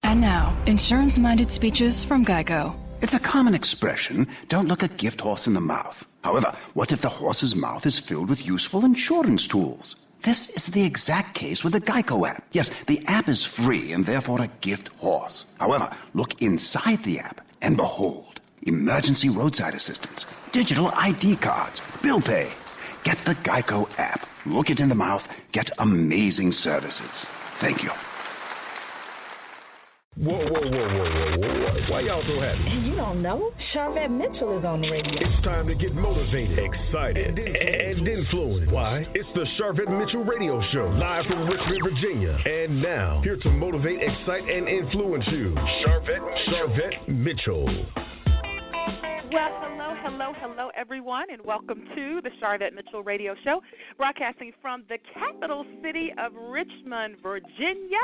And now, insurance-minded speeches from Geico. It's a common expression, don't look a gift horse in the mouth. However, what if the horse's mouth is filled with useful insurance tools? This is the exact case with the Geico app. Yes, the app is free and therefore a gift horse. However, look inside the app and behold, emergency roadside assistance, digital ID cards, bill pay. Get the Geico app. Look it in the mouth. Get amazing services. Thank you. Whoa. Why y'all so happy? You don't know? Sharvette Mitchell is on the radio. It's time to get motivated, excited, and influenced. Why? It's the Sharvette Mitchell Radio Show, live from Richmond, Virginia. And now, here to motivate, excite, and influence you, Sharvette Mitchell. Well, hello, everyone, and welcome to the Sharvette Mitchell Radio Show, broadcasting from the capital city of Richmond, Virginia,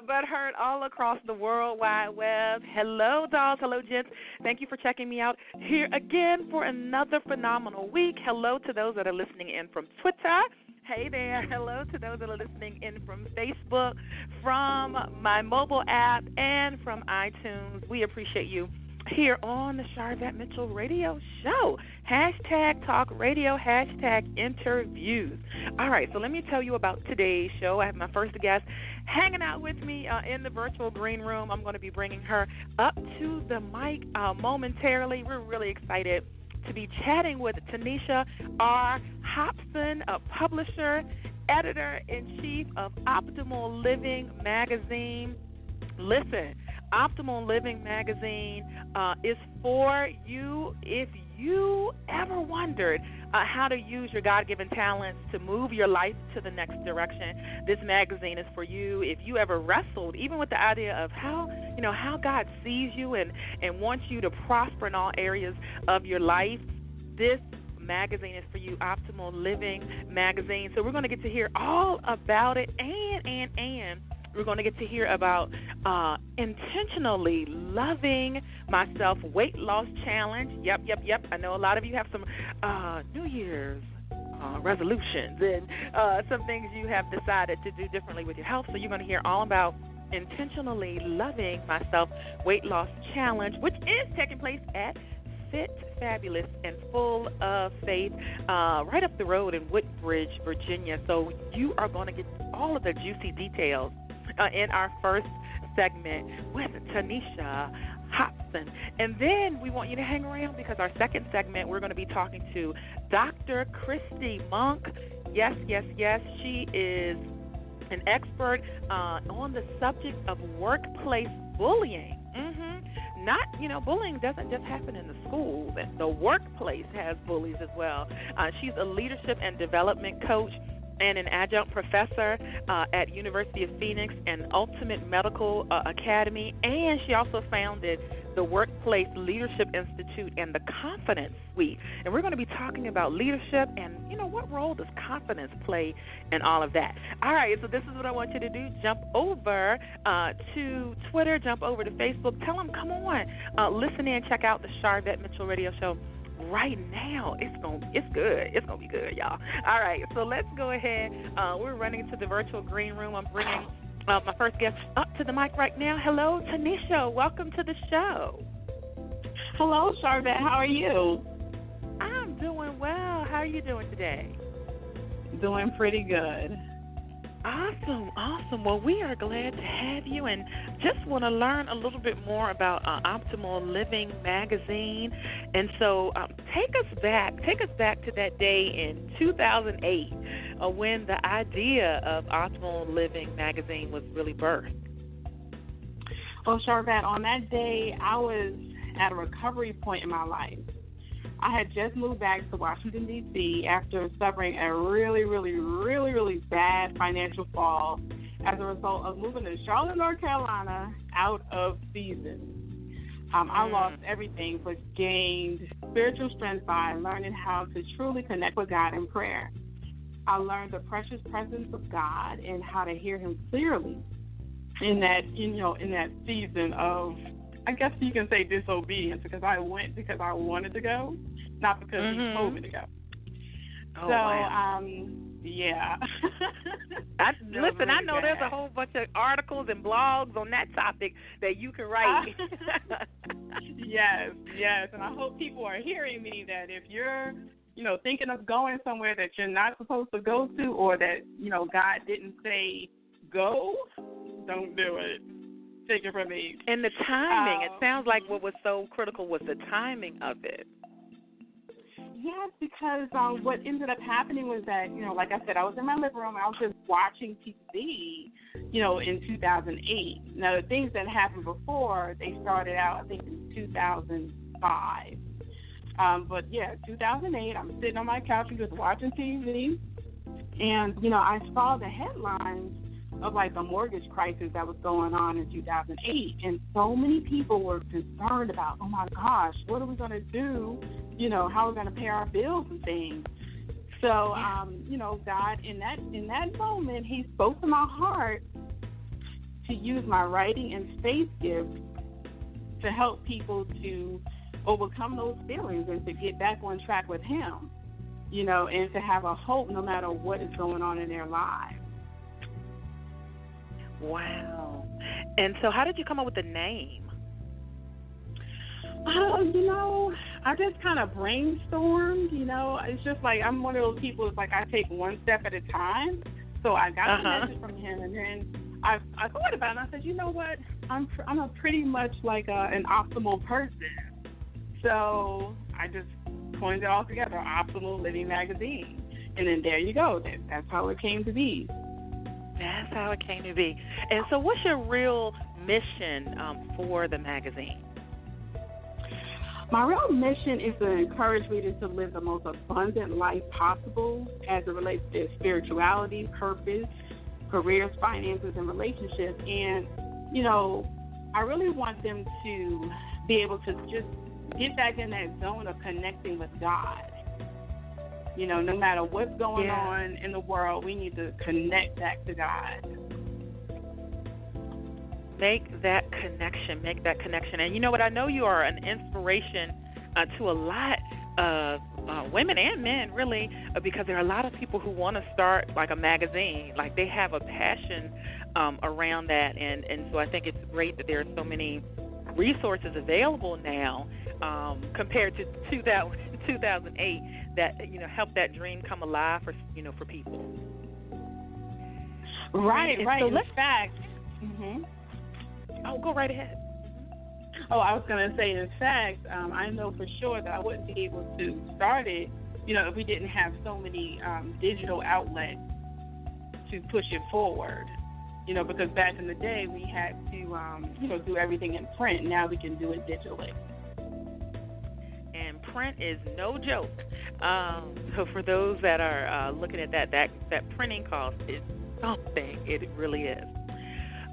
but heard all across the World Wide Web. Hello, dolls. Hello, gents. Thank you for checking me out here again for another phenomenal week. Hello to those that are listening in from Twitter. Hey there. Hello to those that are listening in from Facebook, from my mobile app, and from iTunes. We appreciate you here on the Sharvette Mitchell Radio Show. Hashtag talk radio, hashtag interviews. All right, so let me tell you about today's show. I have my first guest hanging out with me in the virtual green room. I'm going to be bringing her up to the mic momentarily. We're really excited to be chatting with Tanisha R. Hopson, a publisher, editor-in-chief of Optimal Living Magazine. Listen, Optimal Living Magazine is for you if you ever wondered how to use your God-given talents to move your life to the next direction. This magazine is for you if you ever wrestled even with the idea of how God sees you and wants you to prosper in all areas of your life. This magazine is for you, Optimal Living Magazine. So we're going to get to hear all about it and we're going to get to hear about intentionally loving myself weight loss challenge. Yep. I know a lot of you have some New Year's resolutions and some things you have decided to do differently with your health. So you're going to hear all about intentionally loving myself weight loss challenge, which is taking place at Fit, Fabulous, and Full of Faith right up the road in Woodbridge, Virginia. So you are going to get all of the juicy details in our first segment with Tanisha Hopson. And then we want you to hang around because our second segment, we're going to be talking to Dr. Christi Monk. Yes. She is an expert on the subject of workplace bullying. Bullying doesn't just happen in the schools. The workplace has bullies as well. She's a leadership and development coach and an adjunct professor at University of Phoenix and Ultimate Medical Academy, and she also founded the Workplace Leadership Institute and the Confidence Suite. And we're going to be talking about leadership and, what role does confidence play in all of that. All right, so this is what I want you to do. Jump over to Twitter, jump over to Facebook. Tell them, come on, listen in, check out the Sharvette Mitchell Radio Show right now. It's good. It's gonna be good, y'all. All right, so let's go ahead. We're running to the virtual green room. I'm bringing my first guest up to the mic right now. Hello, Tanisha. Welcome to the show. Hello, Sharvette. How are you? I'm doing well. How are you doing today? Doing pretty good. Awesome. Well, we are glad to have you and just want to learn a little bit more about Optimal Living Magazine. And so take us back to that day in 2008 when the idea of Optimal Living Magazine was really birthed. Well, Sharvette, on that day, I was at a recovery point in my life. I had just moved back to Washington, D.C. after suffering a really, really, really, really bad financial fall as a result of moving to Charlotte, North Carolina out of season. I lost everything but gained spiritual strength by learning how to truly connect with God in prayer. I learned the precious presence of God and how to hear Him clearly in that season of, I guess you can say, disobedience, because I went because I wanted to go, not because He told me to go. Wow. Yeah. Listen, I know there's a whole bunch of articles and blogs on that topic that you can write. Yes. And I hope people are hearing me that if you're, thinking of going somewhere that you're not supposed to go to, or that, God didn't say go, don't do it. Take it from me. And the timing, it sounds like what was so critical was the timing of it. Yes, because what ended up happening was that, like I said, I was in my living room. I was just watching TV, in 2008. Now, the things that happened before, they started out, I think, in 2005. But, 2008, I'm sitting on my couch and just watching TV. And, I saw the headlines of, like, the mortgage crisis that was going on in 2008. And so many people were concerned about, oh, my gosh, what are we going to do? How are we going to pay our bills and things? So, God, in that moment, he spoke to my heart to use my writing and faith gifts to help people to overcome those feelings and to get back on track with him, and to have a hope no matter what is going on in their lives. Wow. And so how did you come up with the name? I just kind of brainstormed, It's just like I'm one of those people, it's like I take one step at a time. So I got the message from him, and then I thought about it, and I said, you know what? I'm a pretty much like an optimal person. So I just coined it all together, Optimal Living Magazine. And then there you go. That's how it came to be. That's how it came to be. And so what's your real mission for the magazine? My real mission is to encourage readers to live the most abundant life possible as it relates to spirituality, purpose, careers, finances, and relationships. And, I really want them to be able to just get back in that zone of connecting with God. No matter what's going on in the world, we need to connect back to God. Make that connection. And you know what? I know you are an inspiration to a lot of women and men, really, because there are a lot of people who want to start like a magazine. Like they have a passion around that. And so I think it's great that there are so many resources available now compared to 2008 that, help that dream come alive for people. Right. So in fact, Oh, go right ahead. Oh, I was going to say, in fact, I know for sure that I wouldn't be able to start it, if we didn't have so many digital outlets to push it forward. Because back in the day we had to, do everything in print. Now we can do it digitally. And print is no joke. So for those that are looking at that printing cost is something. It really is.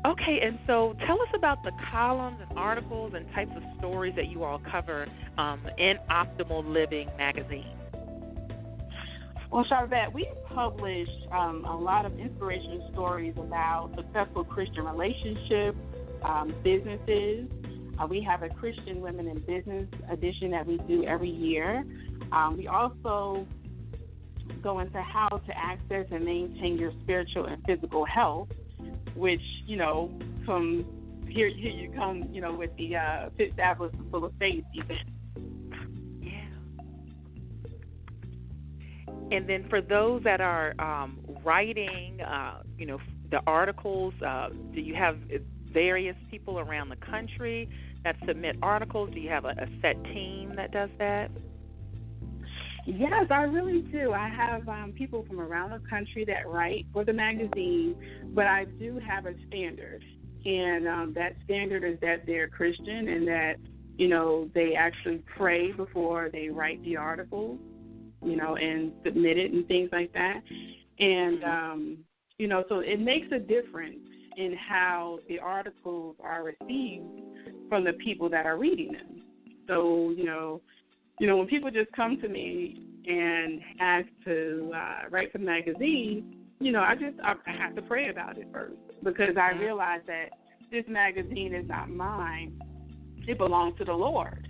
Okay, and so tell us about the columns and articles and types of stories that you all cover in Optimal Living magazine. Well, Sharvette, we published a lot of inspirational stories about successful Christian relationships, businesses. We have a Christian Women in Business edition that we do every year. We also go into how to access and maintain your spiritual and physical health, which, from here you come, with the Fifth Tablets Full of Faith event. And then for those that are writing, the articles, do you have various people around the country that submit articles? Do you have a set team that does that? Yes, I really do. I have people from around the country that write for the magazine, but I do have a standard. And that standard is that they're Christian and that, they actually pray before they write the articles, and submit it and things like that. And, so it makes a difference in how the articles are received from the people that are reading them. So, when people just come to me and ask to write for the magazine, I have to pray about it first because I realize that this magazine is not mine. It belongs to the Lord.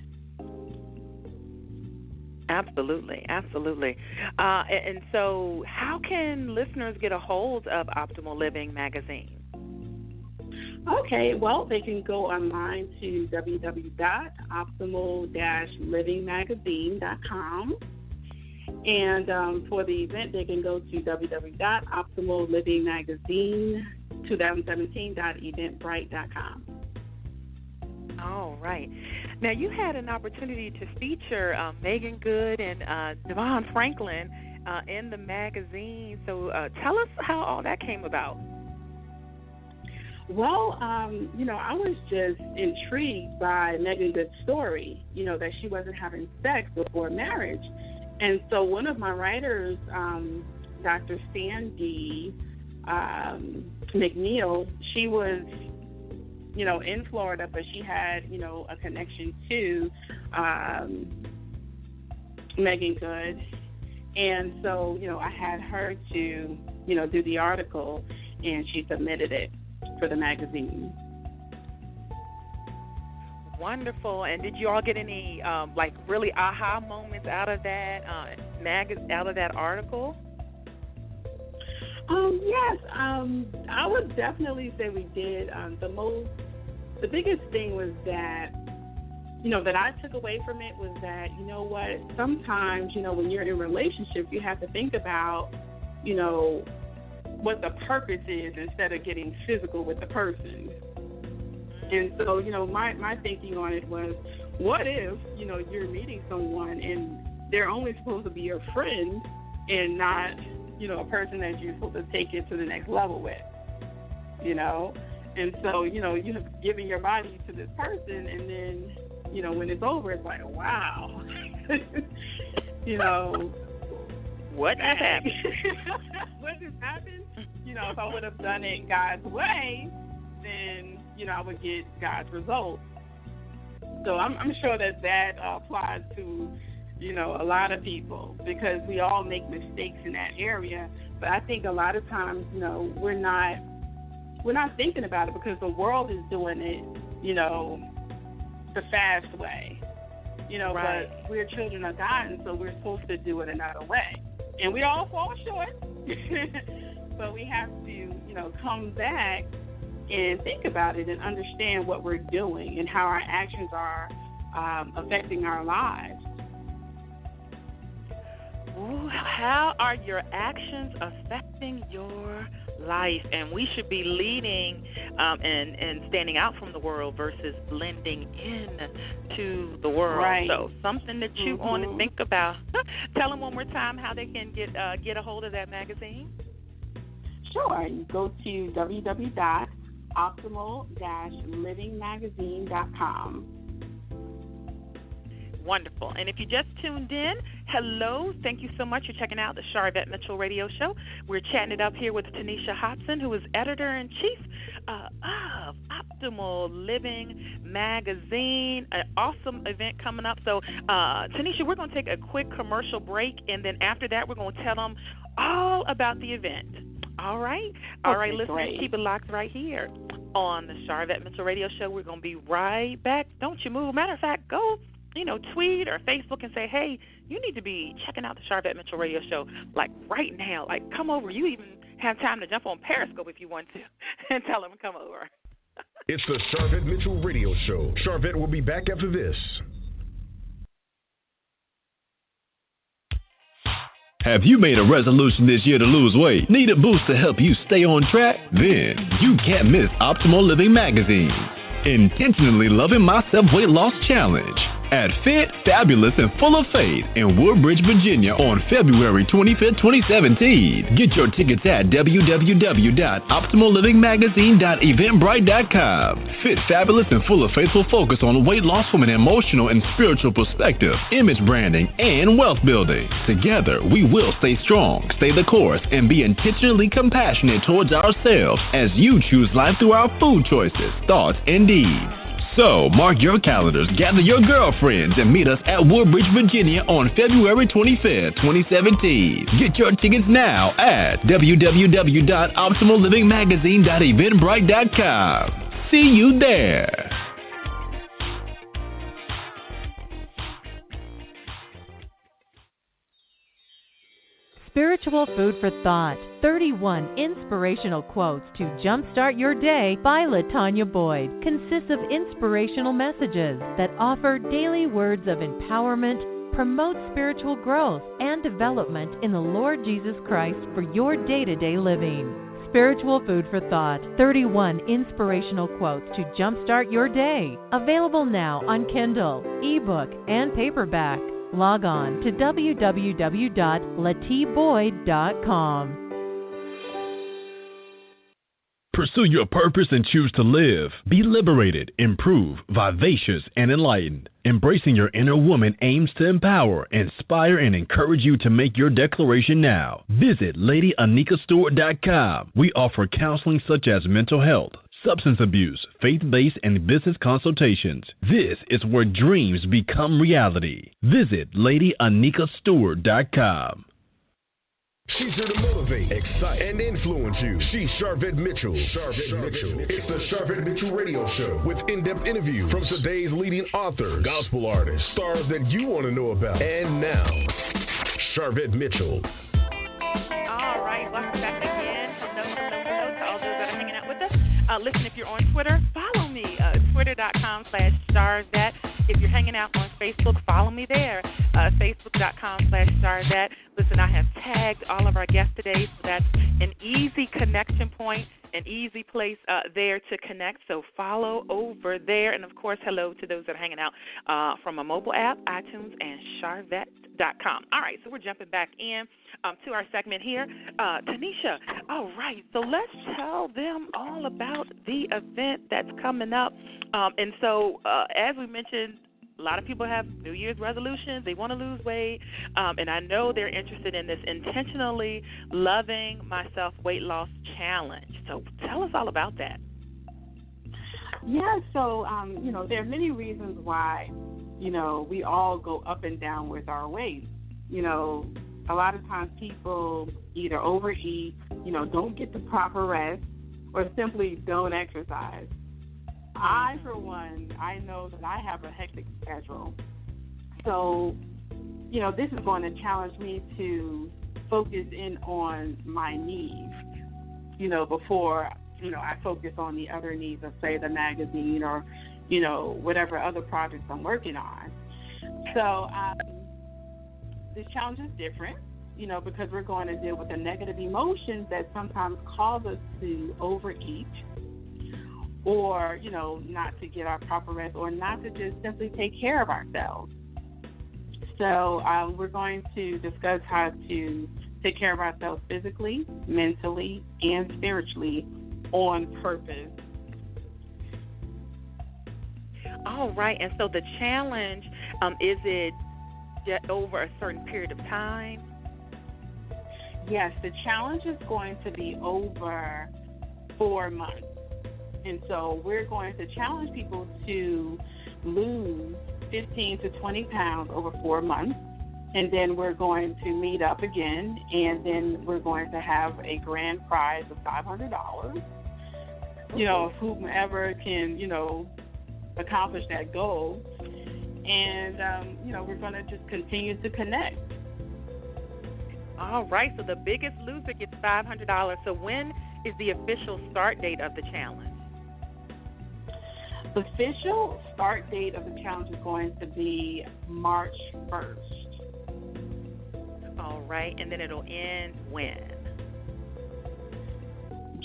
Absolutely, absolutely. And so how can listeners get a hold of Optimal Living magazine? Okay, well, they can go online to www.optimal-livingmagazine.com. And for the event, they can go to www.optimallivingmagazine2017.eventbrite.com. All right. Now, you had an opportunity to feature Megan Good and Devon Franklin in the magazine. So tell us how all that came about. Well, I was just intrigued by Megan Good's story, that she wasn't having sex before marriage. And so one of my writers, Dr. Sandy McNeil, she was, in Florida, but she had, a connection to Megan Good. And so, I had her to, do the article, and she submitted it for the magazine. Wonderful. And did you all get any really aha moments out of that out of that article? Yes, I would definitely say we did. The biggest thing was that, that I took away from it was that, sometimes, when you're in a relationship, you have to think about, what the purpose is instead of getting physical with the person. And so, my thinking on it was, what if, you're meeting someone and they're only supposed to be your friend and not, a person that you're supposed to take it to the next level with, And so, you have given your body to this person, and then, when it's over, it's like, wow, what just happened? What just happened? If I would have done it God's way, then, I would get God's results. So I'm sure that applies to, a lot of people, because we all make mistakes in that area. But I think a lot of times, we're not thinking about it because the world is doing it, the fast way. Right. But we're children of God, and so we're supposed to do it another way. And we all fall short. But we have to, come back and think about it and understand what we're doing and how our actions are affecting our lives. Ooh, how are your actions affecting your life? And we should be leading and standing out from the world versus blending in to the world. Right. So something that you want to think about. Tell them one more time how they can get a hold of that magazine. Sure. You go to www.optimal-livingmagazine.com. Wonderful. And if you just tuned in, hello. Thank you so much for checking out the Sharvette Mitchell Radio Show. We're chatting it up here with Tanisha Hopson, who is editor-in-chief of Optimal Living Magazine. An awesome event coming up. So, Tanisha, we're going to take a quick commercial break, and then after that, we're going to tell them all about the event. All right? All right, listeners, great. Keep it locked right here on the Sharvette Mitchell Radio Show. We're going to be right back. Don't you move. Matter of fact, go tweet or Facebook and say, hey, you need to be checking out the Sharvette Mitchell Radio Show, right now. Come over. You even have time to jump on Periscope if you want to and tell them to come over. It's the Sharvette Mitchell Radio Show. Sharvette will be back after this. Have you made a resolution this year to lose weight? Need a boost to help you stay on track? Then you can't miss Optimal Living Magazine. Intentionally Loving Myself Weight Loss Challenge at Fit, Fabulous, and Full of Faith in Woodbridge, Virginia on February 25th, 2017. Get your tickets at www.optimallivingmagazine.eventbrite.com. Fit, Fabulous, and Full of Faith will focus on weight loss from an emotional and spiritual perspective, image branding, and wealth building. Together, we will stay strong, stay the course, and be intentionally compassionate towards ourselves as you choose life through our food choices, thoughts, and deeds. So, mark your calendars, gather your girlfriends, and meet us at Woodbridge, Virginia on February 25th, 2017. Get your tickets now at www.optimallivingmagazine.eventbrite.com. See you there. Spiritual Food for Thought, 31 inspirational quotes to jumpstart your day by LaTanya Boyd, consists of inspirational messages that offer daily words of empowerment, promote spiritual growth and development in the Lord Jesus Christ for your day-to-day living. Spiritual Food for Thought, 31 inspirational quotes to jumpstart your day. Available now on Kindle, ebook, and paperback. Log on to www.latboyd.com. Pursue your purpose and choose to live. Be liberated, improve, vivacious, and enlightened. Embracing your inner woman aims to empower, inspire, and encourage you to make your declaration now. Visit LadyAnikaStewart.com. We offer counseling such as mental health, substance abuse, faith-based, and business consultations. This is where dreams become reality. Visit LadyAnikaStewart.com. She's here to motivate, excite, and influence you. She's Sharvette Mitchell. It's the Sharvette Mitchell Radio Show with in-depth interviews from today's leading authors, gospel artists, stars that you want to know about. And now, Sharvette Mitchell. All right, welcome back again. Hello to all those that are hanging out with us. Listen, if you're on Twitter, follow me, twitter.com/Sharvette. If you're hanging out on Facebook, follow me there, facebook.com/Sharvette. Listen, I have tagged all of our guests today, so that's an easy connection point, an easy place there to connect. So follow over there. And, of course, hello to those that are hanging out from a mobile app, iTunes, and Sharvette.com. All right, so we're jumping back in to our segment here. Tanisha, all right, so let's tell them all about the event that's coming up. And so, as we mentioned, a lot of people have New Year's resolutions. They want to lose weight, and I know they're interested in this Intentionally Loving Myself Weight Loss Challenge. So tell us all about that. Yeah, so, there are many reasons why, we all go up and down with our weight. A lot of times people either overeat, don't get the proper rest, or simply don't exercise. I, for one, I know that I have a hectic schedule. So, this is going to challenge me to focus in on my needs, before, I focus on the other needs of, say, the magazine or, whatever other projects I'm working on. So, this challenge is different, because we're going to deal with the negative emotions that sometimes cause us to overeat, or, not to get our proper rest, or not to just simply take care of ourselves. So we're going to discuss how to take care of ourselves physically, mentally, and spiritually on purpose. All right, and so the challenge, is it over a certain period of time? Yes, the challenge is going to be over 4 months. And so we're going to challenge people to lose 15 to 20 pounds over 4 months. And then we're going to meet up again. And then we're going to have a grand prize of $500. Whomever can, accomplish that goal. And, we're going to just continue to connect. All right. So the biggest loser gets $500. So when is the official start date of the challenge? The official start date of the challenge is going to be March 1st. All right, and then it'll end when?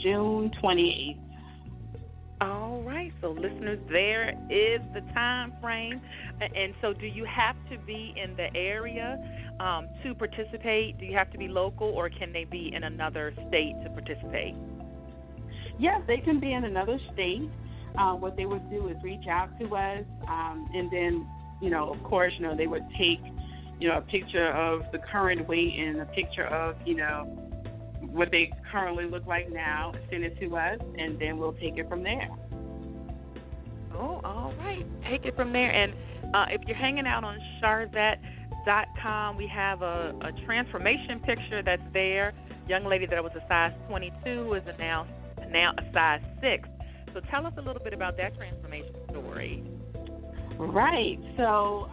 June 28th. All right, so listeners, there is the time frame. And so do you have to be in the area to participate? Do you have to be local, or can they be in another state to participate? Yes, they can be in another state. What they would do is reach out to us, and then, of course, they would take, a picture of the current weight and a picture of, what they currently look like now, send it to us, and then we'll take it from there. Oh, all right. Take it from there. And if you're hanging out on Sharvette.com, we have a transformation picture that's there. Young lady that was a size 22 is now a size 6. So tell us a little bit about that transformation story. Right. So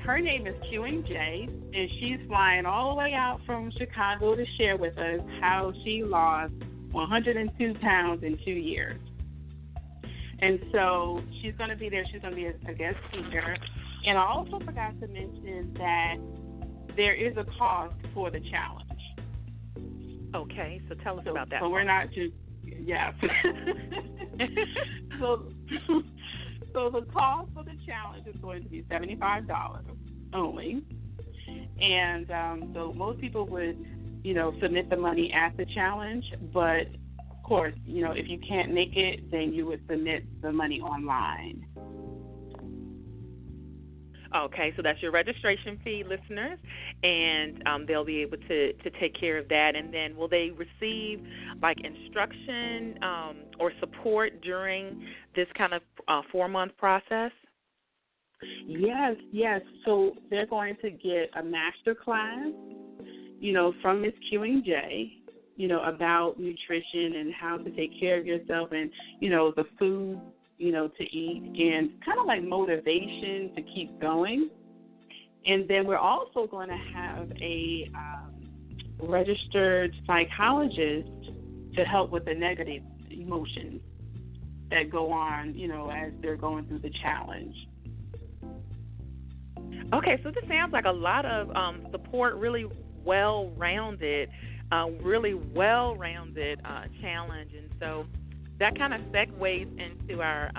her name is Q&J, and she's flying all the way out from Chicago to share with us how she lost 102 pounds in 2 years. And so she's going to be there. She's going to be a guest speaker. And I also forgot to mention that there is a cost for the challenge. Okay, so tell us about that. So we're not just, yeah. So the cost for the challenge is going to be $75 only. And so most people would, submit the money at the challenge. But, of course, if you can't make it, then you would submit the money online. Okay, so that's your registration fee, listeners, and they'll be able to take care of that. And then will they receive, instruction or support during this kind of 4-month process? Yes. So they're going to get a master class, from Ms. Q&J, about nutrition and how to take care of yourself and, the food to eat, and kind of like motivation to keep going. And then we're also going to have a registered psychologist to help with the negative emotions that go on, as they're going through the challenge. Okay, so this sounds like a lot of support, really well-rounded challenge. And so that kind of segues into our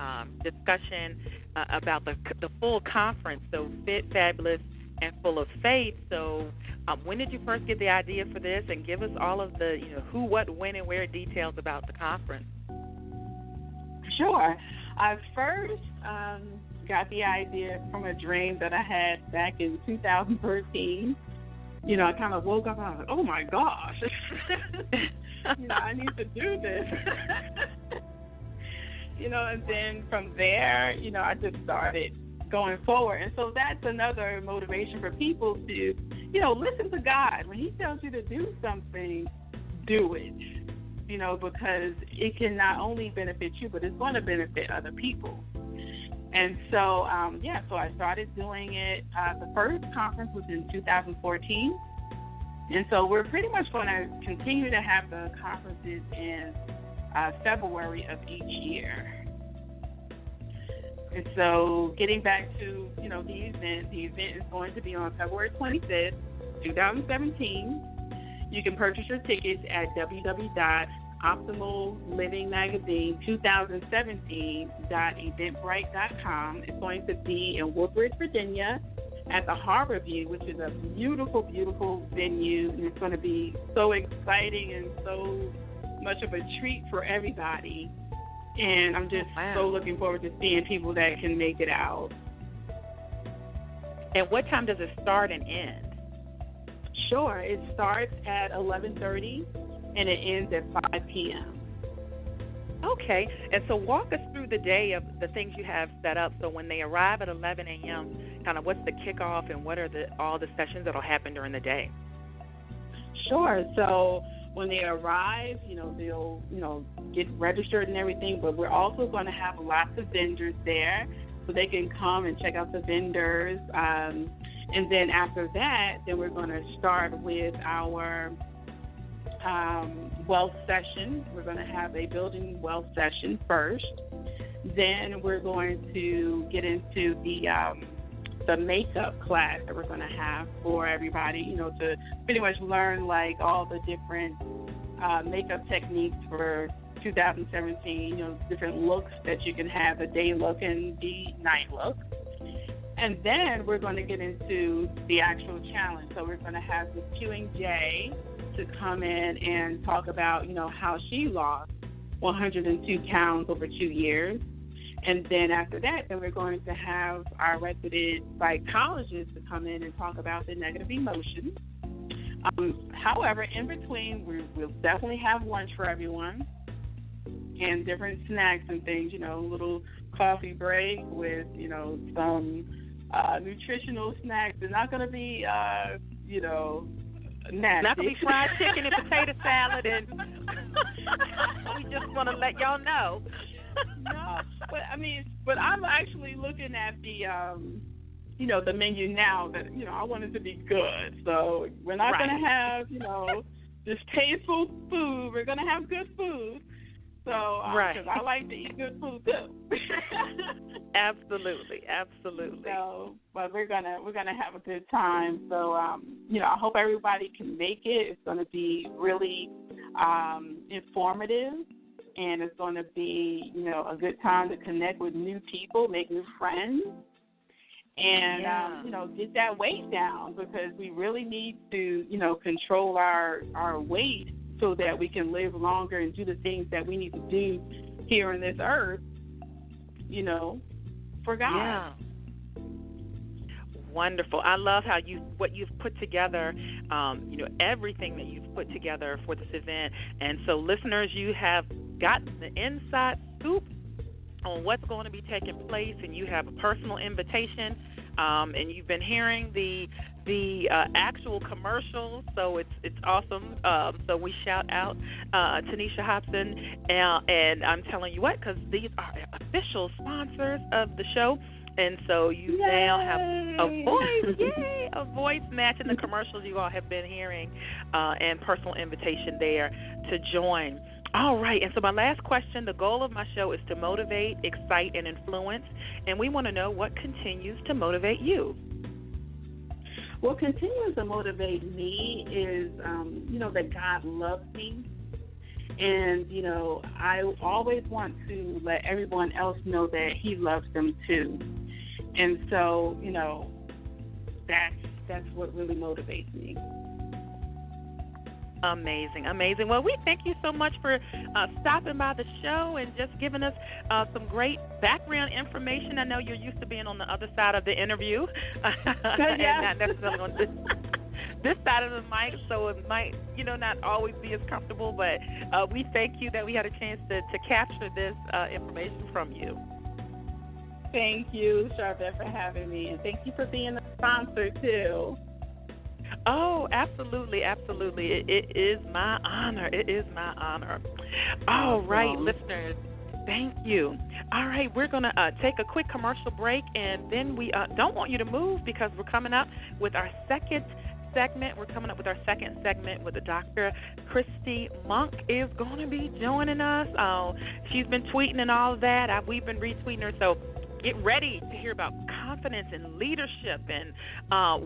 discussion about the full conference, so Fit, Fabulous, and Full of Faith. So when did you first get the idea for this? And give us all of the who, what, when, and where details about the conference. Sure. I first got the idea from a dream that I had back in 2013. I kind of woke up and I was like, oh, my gosh. I need to do this. And then from there, I just started going forward. And so that's another motivation for people to, listen to God. When he tells you to do something, do it, because it can not only benefit you, but it's going to benefit other people. And so, so I started doing it. The first conference was in 2014. And so we're pretty much going to continue to have the conferences in February of each year. And so getting back to, the event is going to be on February 25th, 2017. You can purchase your tickets at www.optimallivingmagazine2017.eventbrite.com. It's going to be in Woodbridge, Virginia, at the Harborview, which is a beautiful, beautiful venue. And it's going to be so exciting and so much of a treat for everybody. And I'm just so looking forward to seeing people that can make it out. And what time does it start and end? Sure. It starts at 11:30 and it ends at 5 p.m. Okay. And so walk us through the day of the things you have set up. So when they arrive at 11 a.m., kind of what's the kickoff and what are all the sessions that will happen during the day? Sure. So when they arrive, they'll, get registered and everything, but we're also going to have lots of vendors there so they can come and check out the vendors. And then after that, then we're going to start with our wealth session. We're going to have a building wealth session first. Then we're going to get into the makeup class that we're going to have for everybody, to pretty much learn all the different makeup techniques for 2017, different looks that you can have, the day look and the night look. And then we're going to get into the actual challenge. So we're going to have Ms. Q&J to come in and talk about, how she lost 102 pounds over 2 years. And then after that, then we're going to have our resident psychologist to come in and talk about the negative emotions. However, in between, we'll definitely have lunch for everyone and different snacks and things, a little coffee break with, some nutritional snacks. They're not going to be, nasty. Not going to be fried chicken and potato salad. And we just want to let y'all know. No, but I'm actually looking at the, the menu now that, I want it to be good. So we're not going to have, just tasteful food. We're going to have good food. So, because I like to eat good food too. Absolutely. So, but we're gonna have a good time. So, I hope everybody can make it. It's going to be really informative, and it's going to be, a good time to connect with new people, make new friends, and get that weight down, because we really need to, control our weight, so that we can live longer and do the things that we need to do here on this earth, for God. Yeah. Wonderful. I love how what you've put together, everything that you've put together for this event. And so, listeners, you have gotten the inside scoop on what's going to be taking place, and you have a personal invitation, and you've been hearing the actual commercials, so it's awesome. So we shout out Tanisha Hopson, and I'm telling you what, because these are official sponsors of the show, and so you now have a voice matching the commercials you all have been hearing, and personal invitation there to join. All right, and so my last question, the goal of my show is to motivate, excite, and influence, and we want to know what continues to motivate you. What continues to motivate me is, that God loves me. And, I always want to let everyone else know that he loves them too. And so, that's what really motivates me. Amazing. Well, we thank you so much for stopping by the show and just giving us some great background information. I know you're used to being on the other side of the interview and not necessarily on this side of the mic, so it might, not always be as comfortable, but we thank you that we had a chance to capture this information from you. Thank you, Sharvette, for having me, and thank you for being a sponsor, too. Oh, absolutely. It is my honor. All right, listeners, thank you. All right, we're going to take a quick commercial break, and then we don't want you to move, because we're coming up with our second segment. We're coming up with our second segment with Dr. Christi Monk is going to be joining us. She's been tweeting and all of that. We've been retweeting her, so get ready to hear about confidence and leadership and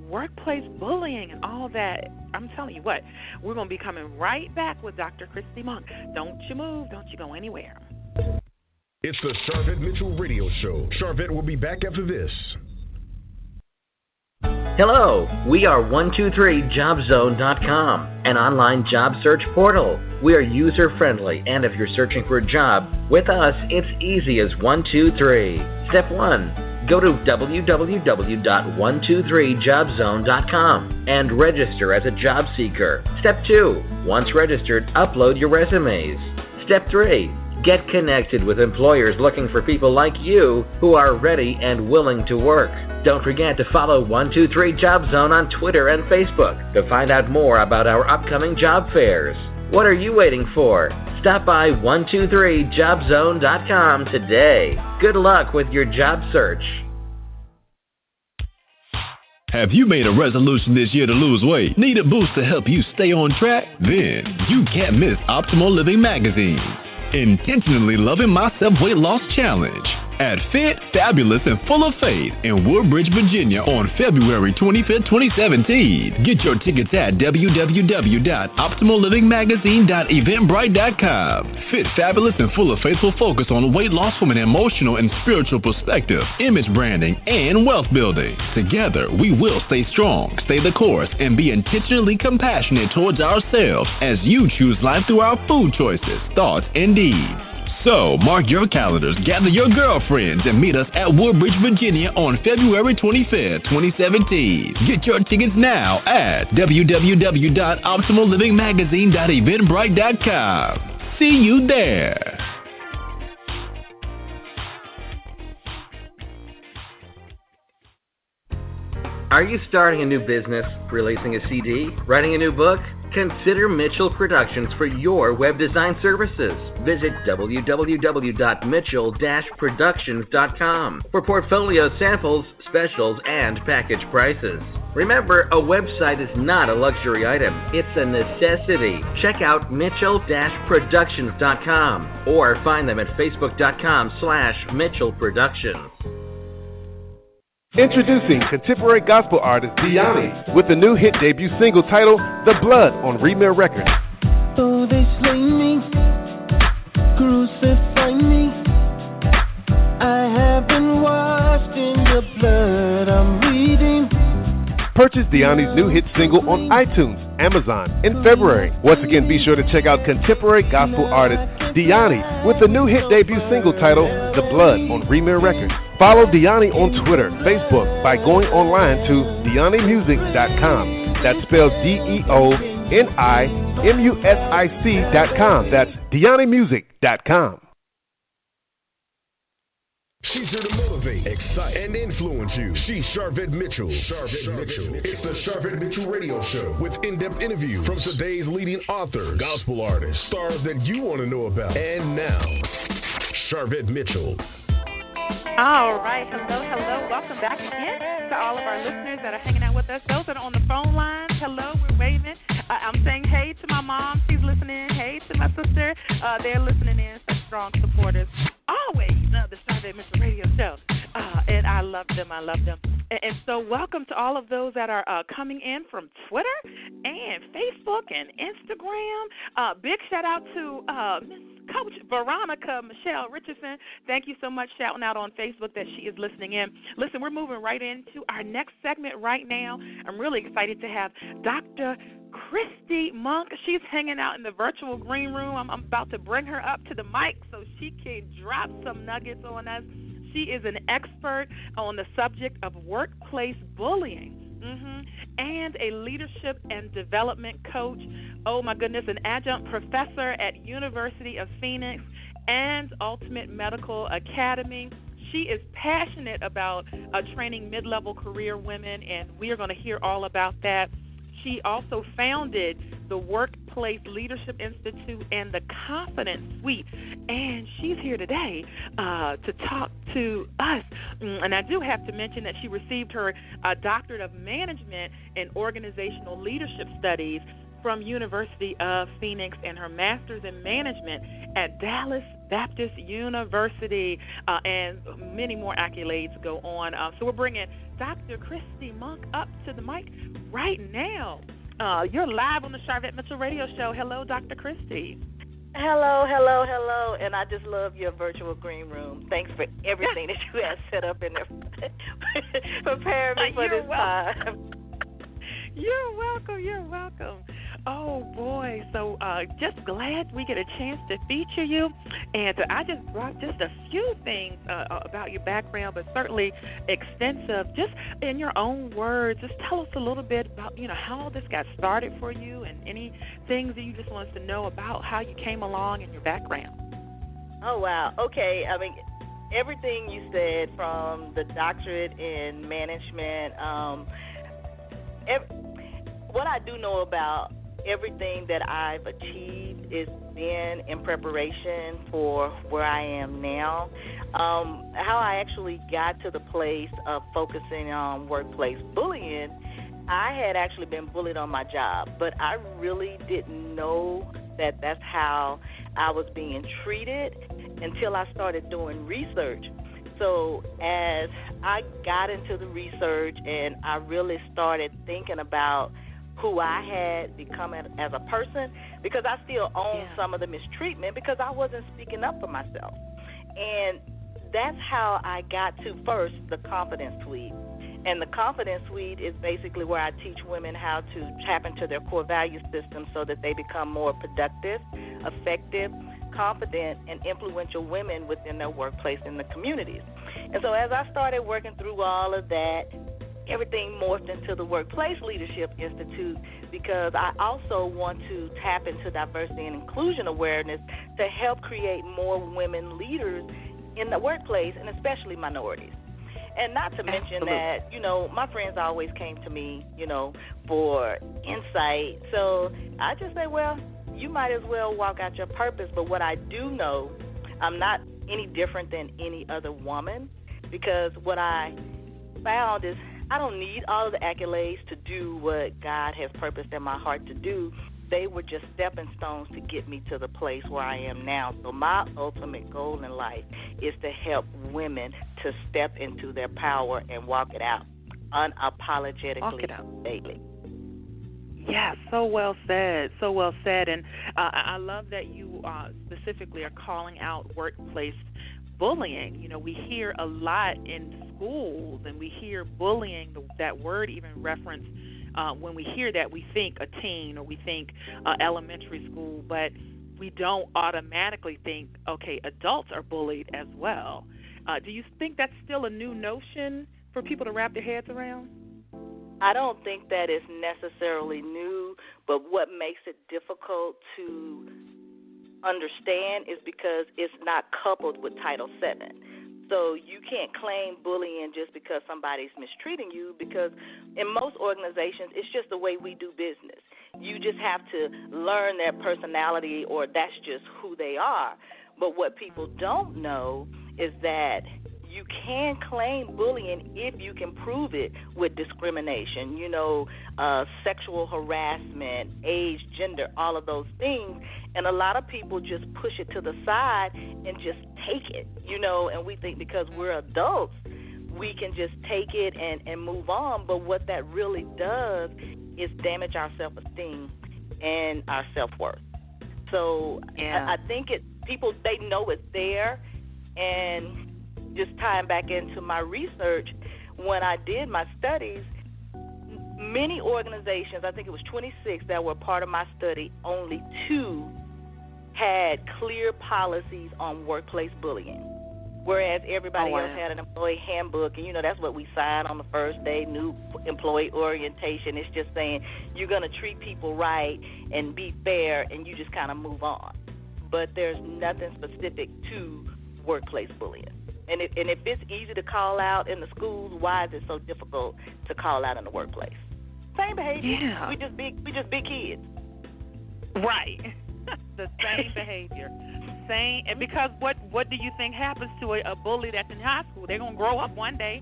workplace bullying and all that. I'm telling you what, we're going to be coming right back with Dr. Christi Monk. Don't you move. Don't you go anywhere. It's the Sharvette Mitchell Radio Show. Sharvette will be back after this. Hello, we are 123jobzone.com, an online job search portal. We are user-friendly, and if you're searching for a job, with us, it's easy as 1, 2, 3. Step 1, go to www.123jobzone.com and register as a job seeker. Step 2, once registered, upload your resumes. Step 3, get connected with employers looking for people like you who are ready and willing to work. Don't forget to follow 123 Job Zone on Twitter and Facebook to find out more about our upcoming job fairs. What are you waiting for? Stop by 123jobzone.com today. Good luck with your job search. Have you made a resolution this year to lose weight? Need a boost to help you stay on track? Then you can't miss Optimal Living Magazine. Intentionally Loving Myself Weight Loss Challenge at Fit, Fabulous, and Full of Faith in Woodbridge, Virginia on February 25th, 2017. Get your tickets at www.optimallivingmagazine.eventbrite.com. Fit, Fabulous, and Full of Faith will focus on weight loss from an emotional and spiritual perspective, image branding, and wealth building. Together, we will stay strong, stay the course, and be intentionally compassionate towards ourselves as you choose life through our food choices, thoughts, and deeds. So, mark your calendars, gather your girlfriends, and meet us at Woodbridge, Virginia on February 25th, 2017. Get your tickets now at www.optimallivingmagazine.eventbrite.com. See you there. Are you starting a new business, releasing a CD, writing a new book? Consider Mitchell Productions for your web design services. Visit www.mitchell-productions.com for portfolio samples, specials, and package prices. Remember, a website is not a luxury item. It's a necessity. Check out mitchell-productions.com or find them at facebook.com/Mitchell Productions. Introducing contemporary gospel artist Diani with the new hit debut single titled The Blood on Remir Records. Though they slay me, crucify me, I have been washed in the blood I'm reading. Purchase Diani's new hit single on iTunes, Amazon in February. Once again, be sure to check out contemporary gospel artist Diani with the new hit debut single titled The Blood on Remir Records. Follow Diani on Twitter, Facebook by going online to DianiMusic.com. That's spelled DeoniMusic.com. That's DianiMusic.com. She's here to motivate, excite, and influence you. She's Sharvette Mitchell. It's the Sharvette Mitchell Radio Show with in-depth interviews from today's leading authors, gospel artists, stars that you want to know about. And now, Sharvette Mitchell. All right. Hello. Welcome back again to all of our listeners that are hanging out with us. Those that are on the phone lines, hello, we're waving. I'm saying hey to my mom. She's listening. Hey to my sister. They're listening in. Such strong supporters. Always love the Sharvette Mitchell Radio Show. And I love them. And so welcome to all of those that are coming in from Twitter and Facebook and Instagram. Big shout out to Miss Coach Veronica Michelle Richardson. Thank you so much, shouting out on Facebook that she is listening in. Listen, we're moving right into our next segment right now. I'm really excited to have Dr. Christi Monk. She's hanging out in the virtual green room. I'm about to bring her up to the mic so she can drop some nuggets on us. She is an expert on the subject of workplace bullying. And a leadership and development coach. Oh, my goodness, an adjunct professor at University of Phoenix and Ultimate Medical Academy. She is passionate about training mid-level career women, and we are going to hear all about that. She also founded the Workplace Leadership Institute and the Confidence Suite, and she's here today to talk to us. And I do have to mention that she received her Doctorate of Management in Organizational Leadership Studies from University of Phoenix and her Master's in Management at Dallas Baptist University, and many more accolades go on. So we're bringing Dr. Christi Monk up to the mic right now. You're live on the Sharvette Mitchell Radio Show. Hello, Dr. Christi. Hello, and I just love your virtual green room. Thanks for everything that you have set up in there, preparing me for this time. You're welcome. Oh, boy. So just glad we get a chance to feature you. And I just brought just a few things about your background, but certainly extensive. Just in your own words, just tell us a little bit about, how all this got started for you and any things that you just want us to know about how you came along in your background. Oh, wow. Okay. I mean, everything you said, from the doctorate in management, what I do know about everything that I've achieved is been in preparation for where I am now. How I actually got to the place of focusing on workplace bullying, I had actually been bullied on my job, but I really didn't know that that's how I was being treated until I started doing research. So as I got into the research and I really started thinking about who I had become as a person, because I still own some of the mistreatment because I wasn't speaking up for myself. And that's how I got to, first, the Confidence Suite. And the Confidence Suite is basically where I teach women how to tap into their core value system so that they become more productive, effective, confident, and influential women within their workplace and the communities. And so as I started working through all of that, everything morphed into the Workplace Leadership Institute, because I also want to tap into diversity and inclusion awareness to help create more women leaders in the workplace, and especially minorities. And not to mention that, you know, my friends always came to me, you know, for insight. So I just say, well, you might as well walk out your purpose. But what I do know, I'm not any different than any other woman, because what I found is I don't need all of the accolades to do what God has purposed in my heart to do. They were just stepping stones to get me to the place where I am now. So my ultimate goal in life is to help women to step into their power and walk it out unapologetically daily. Yeah, so well said, so well said. And I love that you specifically are calling out workplace bullying. You know, we hear a lot in schools, and we hear bullying, that word even referenced. When we hear that, we think a teen or we think elementary school, but we don't automatically think, okay, adults are bullied as well. Do you think that's still a new notion for people to wrap their heads around? I don't think that is necessarily new, but what makes it difficult to understand is because it's not coupled with Title VII. So you can't claim bullying just because somebody's mistreating you, because in most organizations, it's just the way we do business. You just have to learn their personality, or that's just who they are. But what people don't know is that you can claim bullying if you can prove it with discrimination, you know, sexual harassment, age, gender, all of those things. And a lot of people just push it to the side and just take it, you know, and we think because we're adults, we can just take it and move on. But what that really does is damage our self-esteem and our self-worth. So I think people, they know it's there. And just tying back into my research, when I did my studies, many organizations, I think it was 26 that were part of my study, only 2 had clear policies on workplace bullying, whereas everybody else had an employee handbook, and, you know, that's what we sign on the first day, new employee orientation. It's just saying you're going to treat people right and be fair, and you just kind of move on. But there's nothing specific to workplace bullying. And if it's easy to call out in the schools, why is it so difficult to call out in the workplace? Same behavior. Yeah. We just big kids. Right. The same behavior. Same. And because what do you think happens to a bully that's in high school? They're gonna grow up one day,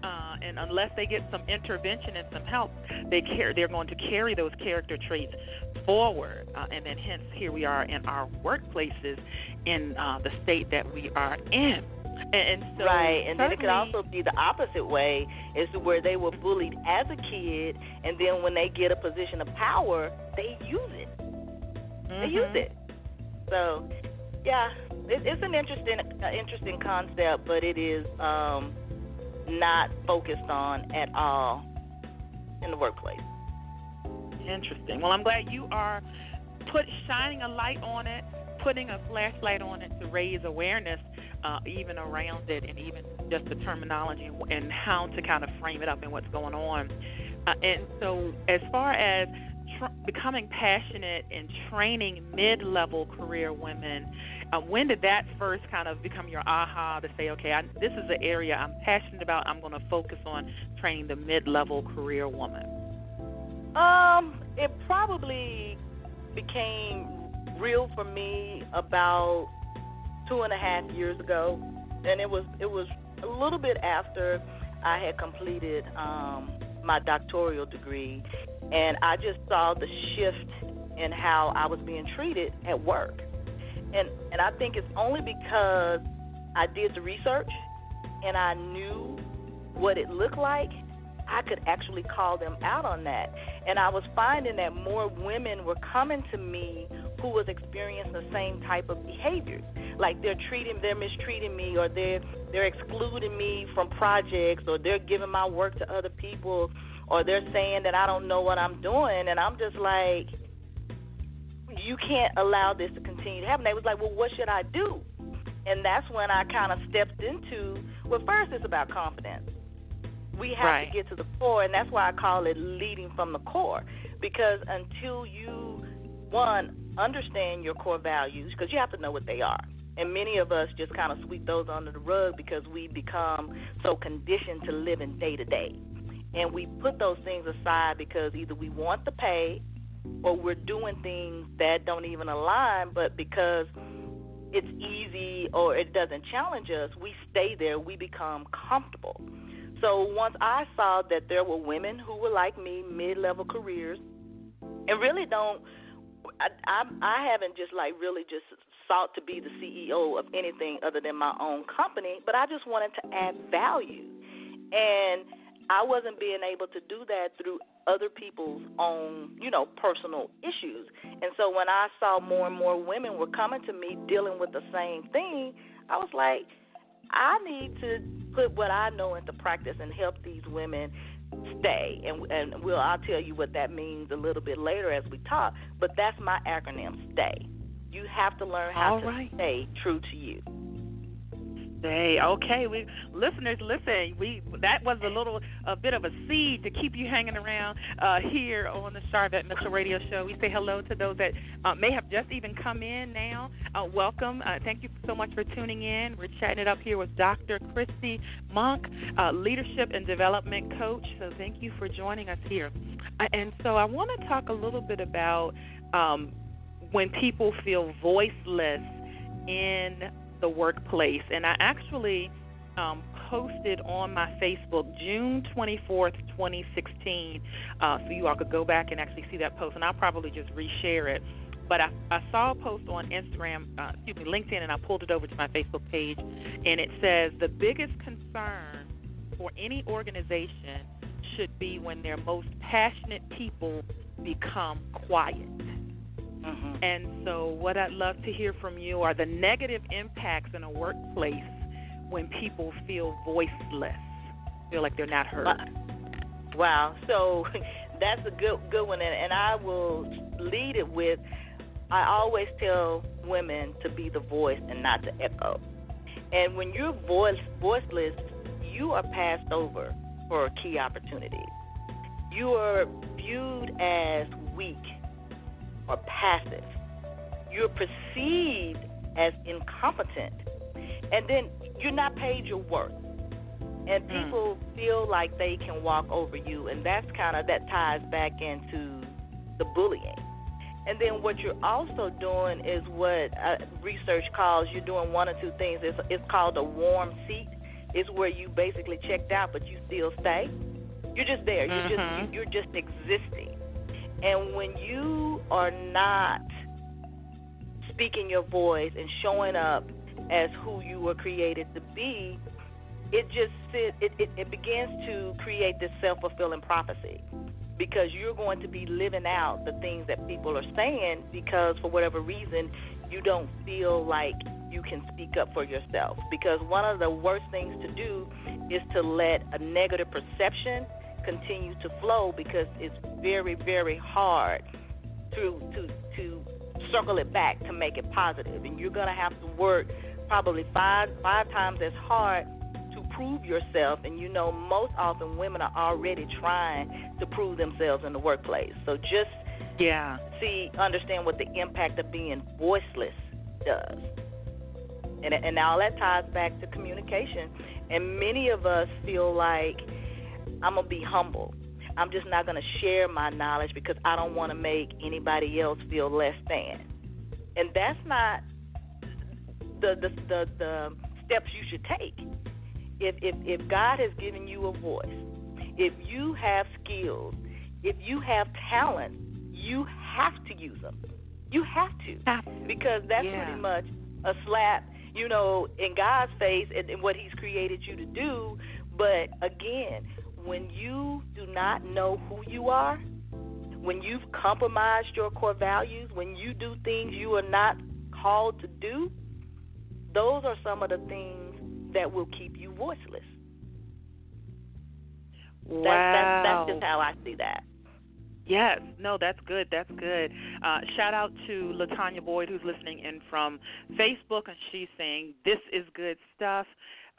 and unless they get some intervention and some help, they're going to carry those character traits forward, and then hence here we are in our workplaces in the state that we are in. And so right, and then it could also be the opposite way, is where they were bullied as a kid, and then when they get a position of power, they use it. They use it. So, yeah, it's an interesting concept, but it is not focused on at all in the workplace. Interesting. Well, I'm glad you are shining a light on it, putting a flashlight on it to raise awareness, even around it, and even just the terminology and how to kind of frame it up and what's going on. And so as far as becoming passionate and training mid-level career women, when did that first kind of become your aha to say, okay, this is the area I'm passionate about, I'm going to focus on training the mid-level career woman? It probably became real for me about 2.5 years ago, and it was a little bit after I had completed my doctoral degree, and I just saw the shift in how I was being treated at work, and I think it's only because I did the research and I knew what it looked like. I could actually call them out on that. And I was finding that more women were coming to me who was experiencing the same type of behaviors. Like they're mistreating me, or they're excluding me from projects, or they're giving my work to other people, or they're saying that I don't know what I'm doing. And I'm just like, you can't allow this to continue to happen. They was like, well, what should I do? And that's when I kind of stepped into, well, first it's about confidence. We have to get to the core, and that's why I call it leading from the core, because until you, one, understand your core values, because you have to know what they are, And many of us just kind of sweep those under the rug because we become so conditioned to living day to day. And we put those things aside because either we want the pay or we're doing things that don't even align, but because it's easy or it doesn't challenge us, we stay there, we become comfortable. So once I saw that there were women who were like me, mid-level careers, and really I haven't just like really just sought to be the CEO of anything other than my own company, but I just wanted to add value. And I wasn't being able to do that through other people's own, personal issues. And so when I saw more and more women were coming to me dealing with the same thing, I was like, I need to put what I know into practice and help these women stay. And I'll tell you what that means a little bit later as we talk, but that's my acronym, STAY. You have to learn how to stay true to you. Stay. Okay, listeners, listen. That was a bit of a seed to keep you hanging around here on the Sharvette Mitchell Radio Show. We say hello to those that may have just even come in now. Welcome. Thank you so much for tuning in. We're chatting it up here with Dr. Christi Monk, leadership and development coach. So thank you for joining us here. And so I want to talk a little bit about when people feel voiceless in the workplace. And I actually posted on my Facebook June 24th, 2016, so you all could go back and actually see that post, and I'll probably just reshare it. But I saw a post on Instagram, LinkedIn, and I pulled it over to my Facebook page, and it says the biggest concern for any organization should be when their most passionate people become quiet. Mm-hmm. And so what I'd love to hear from you are the negative impacts in a workplace when people feel voiceless, feel like they're not heard. Wow. So that's a good one, and I will lead it with, I always tell women to be the voice and not to echo. And when you're voiceless, you are passed over for key opportunities. You are viewed as weak or passive. You're perceived as incompetent, and then you're not paid your worth. And people feel like they can walk over you, and that ties back into the bullying. And then what you're also doing is what research calls, you're doing one or two things. It's called a warm seat. It's where you basically checked out, but you still stay. You're just there. You're just existing. And when you are not speaking your voice and showing up as who you were created to be, it begins to create this self-fulfilling prophecy, because you're going to be living out the things that people are saying, because for whatever reason you don't feel like you can speak up for yourself. Because one of the worst things to do is to let a negative perception continue to flow, because it's very, very hard to circle it back to make it positive. And you're going to have to work probably five times as hard to prove yourself. And most often women are already trying to prove themselves in the workplace. So just understand what the impact of being voiceless does. And all that ties back to communication. And many of us feel like, I'm going to be humble. I'm just not going to share my knowledge because I don't want to make anybody else feel less than. And that's not the steps you should take. If God has given you a voice, if you have skills, if you have talent, you have to use them. You have to. Because that's pretty much a slap, in God's face and what He's created you to do. But again, when you do not know who you are, when you've compromised your core values, when you do things you are not called to do, those are some of the things that will keep you voiceless. Wow. That's just how I see that. Yes. No, that's good. That's good. Shout out to LaTanya Boyd, who's listening in from Facebook, and she's saying, this is good stuff.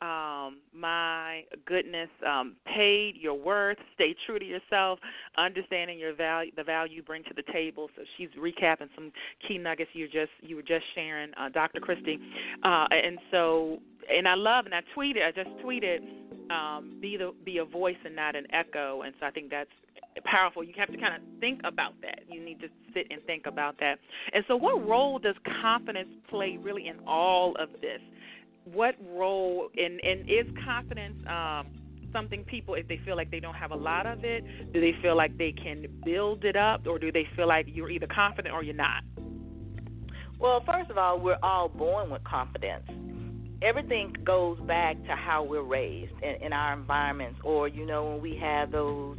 My goodness. Paid, your worth, stay true to yourself, understanding your value, the value you bring to the table. So she's recapping some key nuggets you were just sharing, Dr. Christi. And I just tweeted, be a voice and not an echo. And so I think that's powerful. You have to kind of think about that. You need to sit and think about that. And so what role does confidence play really in all of this? What role, and is confidence something people, if they feel like they don't have a lot of it, do they feel like they can build it up, or do they feel like you're either confident or you're not? Well, first of all, we're all born with confidence. Everything goes back to how we're raised in our environments, or, when we have those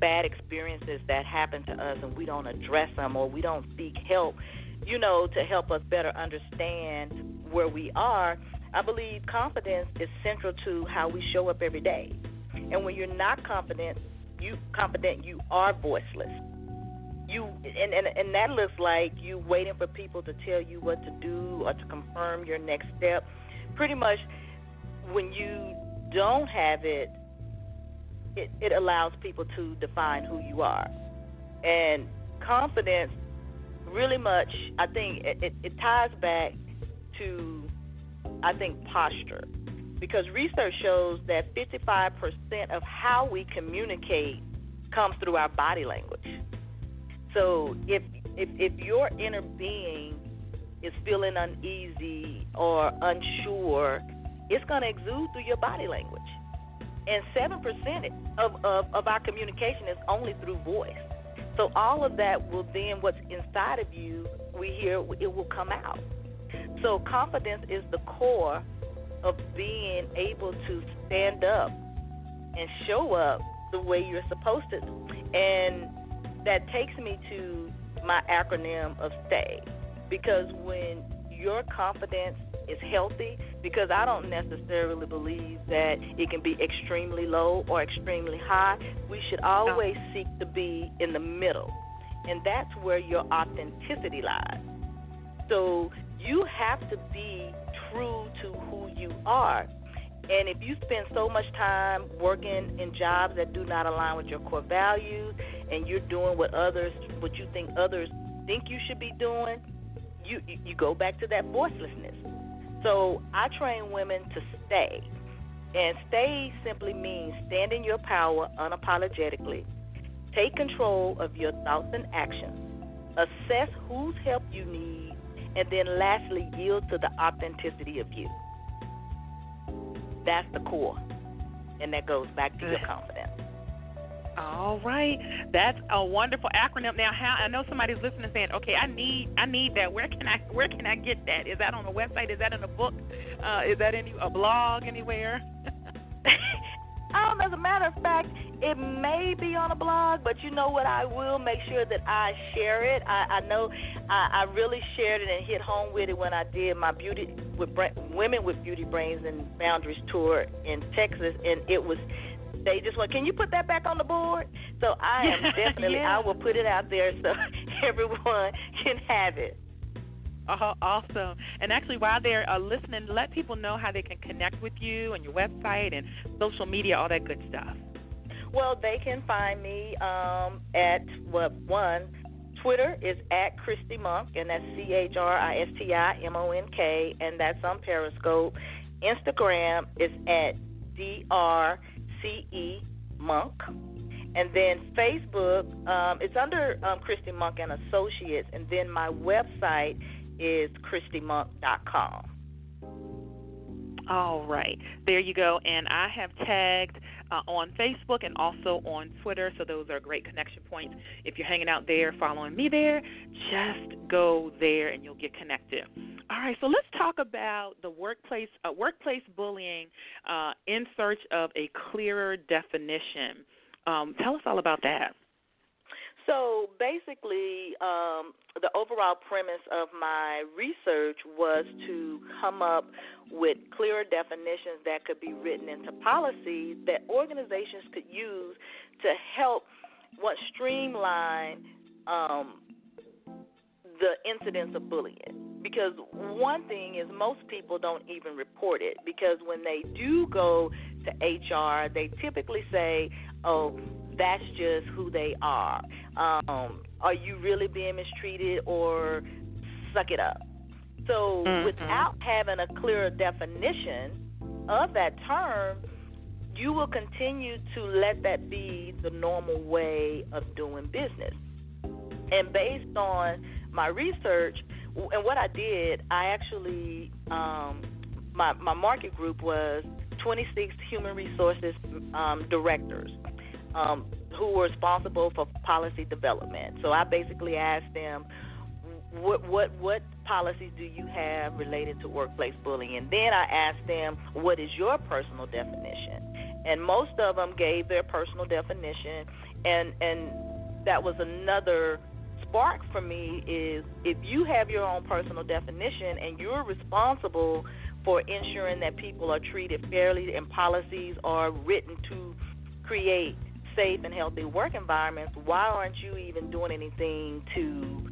bad experiences that happen to us and we don't address them, or we don't seek help, to help us better understand where we are. I believe confidence is central to how we show up every day. And when you're not confident, you are voiceless. And that looks like you waiting for people to tell you what to do or to confirm your next step. Pretty much when you don't have it, it allows people to define who you are. And confidence really much, I think, it ties back to, I think, posture. Because research shows that 55% of how we communicate comes through our body language. So if your inner being is feeling uneasy or unsure, it's going to exude through your body language. And 7% of our communication is only through voice. So all of that will then, what's inside of you, we hear, it will come out. So confidence is the core of being able to stand up and show up the way you're supposed to. And that takes me to my acronym of STAY. Because when your confidence is healthy, because I don't necessarily believe that it can be extremely low or extremely high. We should always seek to be in the middle, and that's where your authenticity lies. So you have to be true to who you are, and if you spend so much time working in jobs that do not align with your core values, and you're doing what you think others think you should be doing, you go back to that voicelessness. So I train women to stay. And stay simply means stand in your power unapologetically. Take control of your thoughts and actions. Assess whose help you need. And then lastly, yield to the authenticity of you. That's the core. And that goes back to your confidence. All right, that's a wonderful acronym. Now, I know somebody's listening saying, "Okay, I need that. Where can I get that? Is that on a website? Is that in a book? Is that in a blog anywhere?" As a matter of fact, it may be on a blog, but you know what? I will make sure that I share it. I know I really shared it and hit home with it when I did my Women with Beauty Brains and Boundaries tour in Texas, and it was. They just went, can you put that back on the board? So I am definitely, I will put it out there so everyone can have it. Awesome. And actually, while they're listening, let people know how they can connect with you and your website and social media, all that good stuff. Well, they can find me at, Twitter is at Christi Monk, and that's ChristiMonk, and that's on Periscope. Instagram is at DRCE Monk. And then Facebook, it's under Christi Monk and Associates. And then my website is ChristiMonk.com. All right. There you go. And I have tagged on Facebook and also on Twitter, so those are great connection points. If you're hanging out there, following me there, just go there and you'll get connected. All right, so let's talk about the workplace bullying in search of a clearer definition. Tell us all about that. So basically, the overall premise of my research was to come up with clearer definitions that could be written into policies that organizations could use to help streamline the incidents of bullying. Because one thing is most people don't even report it, because when they do go to HR, they typically say, oh, that's just who they are. Are you really being mistreated, or suck it up? So without having a clearer definition of that term, you will continue to let that be the normal way of doing business. And based on my research, and what I did, I actually, my market group was 26 human resources directors who were responsible for policy development. So I basically asked them, what policies do you have related to workplace bullying? And then I asked them, what is your personal definition? And most of them gave their personal definition, and that was another spark for me, is if you have your own personal definition and you're responsible for ensuring that people are treated fairly and policies are written to create safe and healthy work environments, why aren't you even doing anything to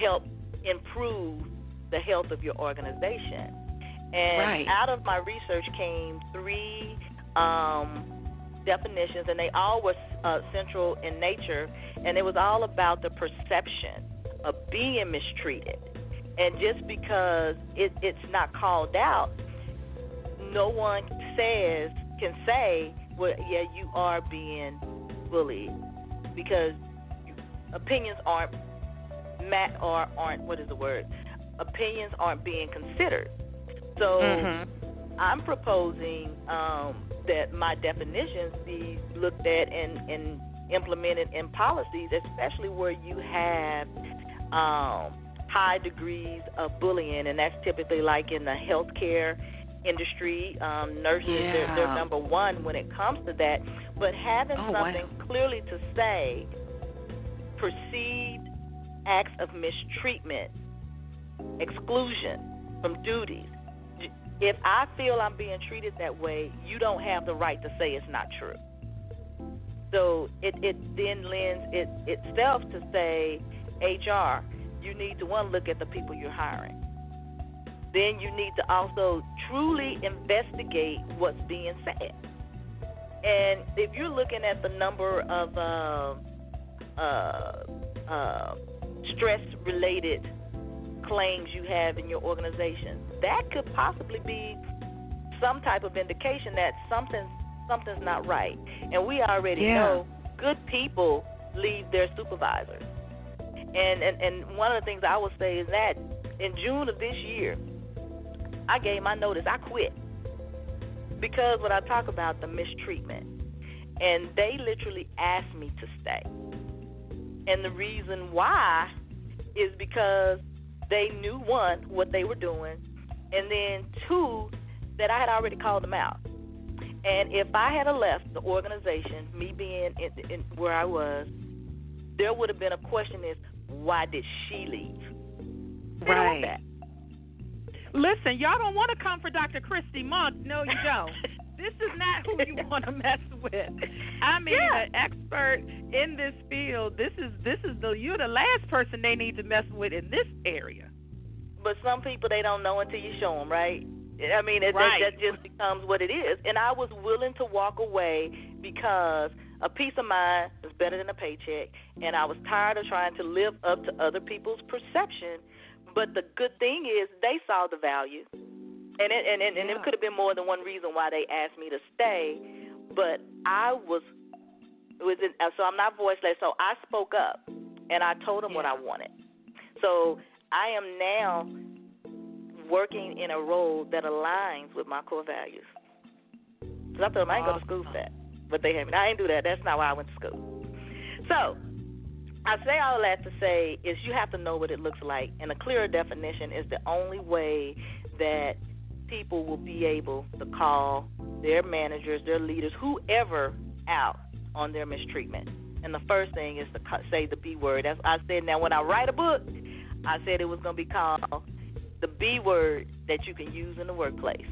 help improve the health of your organization? And out of my research came 3 definitions, and they all were central in nature, and it was all about the perception of being mistreated. And just because it's not called out, no one can say, well, yeah, you are being bullied, because opinions aren't opinions aren't being considered. So I'm proposing that my definitions be looked at and implemented in policies, especially where you have high degrees of bullying, and that's typically like in the healthcare industry. Nurses, they're number one when it comes to that. But having something clearly to say, perceived acts of mistreatment, exclusion from duties. If I feel I'm being treated that way, you don't have the right to say it's not true. So it then lends itself to say, HR, you need to, one, look at the people you're hiring. Then you need to also truly investigate what's being said. And if you're looking at the number of stress-related claims you have in your organization, that could possibly be some type of indication that something's not right. And we already know good people leave their supervisors. And one of the things I would say is that in June of this year, I gave my notice. I quit because when I talk about the mistreatment, and they literally asked me to stay. And the reason why is because they knew, one, what they were doing, and then, two, that I had already called them out. And if I had left the organization, me being in where I was, there would have been a question is, why did she leave? They don't want that. Listen, y'all don't want to come for Dr. Christi Monk. No, you don't. This is not who you want to mess with. I mean, an expert in this field. You're the last person they need to mess with in this area. But some people, they don't know until you show them, right? I mean, that just becomes what it is. And I was willing to walk away because a peace of mind is better than a paycheck, and I was tired of trying to live up to other people's perception. But the good thing is they saw the value. And it could have been more than one reason why they asked me to stay, but so I'm not voiceless. So I spoke up, and I told them what I wanted. So I am now working in a role that aligns with my core values. Because I told them I ain't go to school for that, but they had me. I ain't do that. That's not why I went to school. So I say all that to say is you have to know what it looks like, and a clearer definition is the only way that people will be able to call their managers, their leaders, whoever out on their mistreatment. And the first thing is to say the B word. As I said, now when I write a book, I said it was going to be called the B word that you can use in the workplace,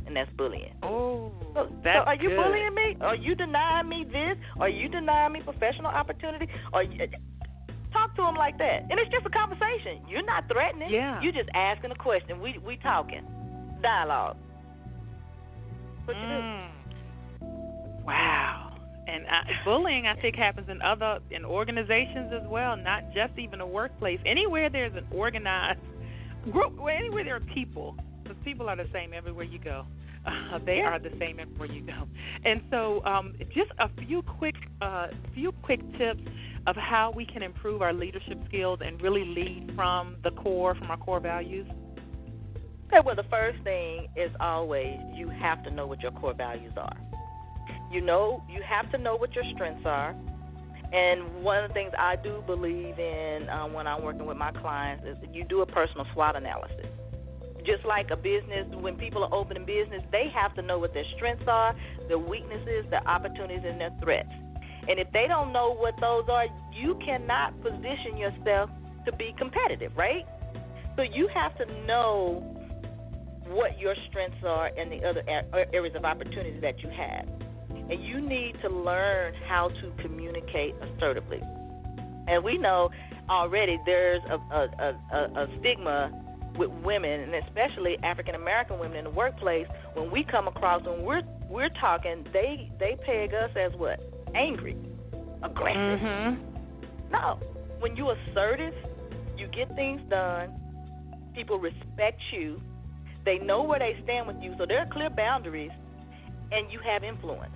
and that's bullying. Oh, so are you bullying me? Are you denying me this? Are you denying me professional opportunity? Talk to them like that. And it's just a conversation. You're not threatening. Yeah. You're just asking a question. We talking. Dialogue. bullying, I think, happens in organizations as well, not just even a workplace. Anywhere there's an organized group, anywhere there are people, because people are the same everywhere you go. They are the same everywhere you go. And so, just a few quick tips of how we can improve our leadership skills and really lead from our core values. Okay, well, the first thing is always you have to know what your core values are. You have to know what your strengths are. And one of the things I do believe in when I'm working with my clients is that you do a personal SWOT analysis. Just like a business, when people are opening business, they have to know what their strengths are, their weaknesses, their opportunities, and their threats. And if they don't know what those are, you cannot position yourself to be competitive, right? So you have to know what your strengths are and the other areas of opportunity that you have. And you need to learn how to communicate assertively. And we know already there's a stigma with women, and especially African-American women in the workplace. When we come across, when we're talking, they peg us as what? Angry, aggressive. Mm-hmm. No. When you're assertive, you get things done, people respect you, they know where they stand with you, so there are clear boundaries, and you have influence.